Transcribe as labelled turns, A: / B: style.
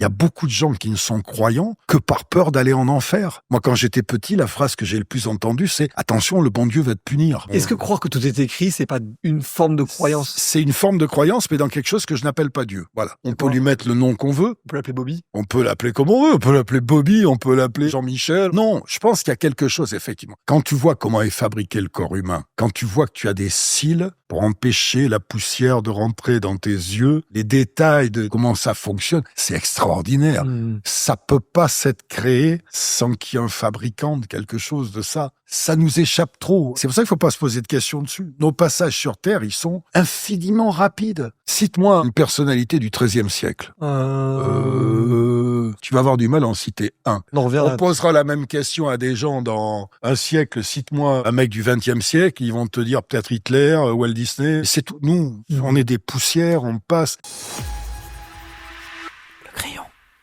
A: Il y a beaucoup de gens qui ne sont croyants que par peur d'aller en enfer. Moi, quand j'étais petit, la phrase que j'ai le plus entendue, c'est « Attention, le bon Dieu va te punir ».
B: Est-ce que croire que tout est écrit, c'est pas une forme de croyance?
A: C'est une forme de croyance, mais dans quelque chose que je n'appelle pas Dieu. Voilà. On peut lui mettre le nom qu'on veut.
B: On peut l'appeler Bobby?
A: On peut l'appeler comme on veut. On peut l'appeler Bobby, on peut l'appeler Jean-Michel. Non, je pense qu'il y a quelque chose, effectivement. Quand tu vois comment est fabriqué le corps humain, quand tu vois que tu as des cils pour empêcher la poussière de rentrer dans tes yeux, les détails de comment ça fonctionne, c'est extraordinaire. Ça peut pas s'être créé sans qu'il y ait un fabricant de quelque chose de ça. Ça nous échappe trop. C'est pour ça qu'il faut pas se poser de questions dessus. Nos passages sur Terre, ils sont infiniment rapides. Cite-moi une personnalité du XIIIe siècle. Tu vas avoir du mal à en citer un. On posera la même question à des gens dans un siècle. Cite-moi un mec du XXe siècle. Ils vont te dire peut-être Hitler, Walt Disney. C'est tout. Nous, on est des poussières, on passe.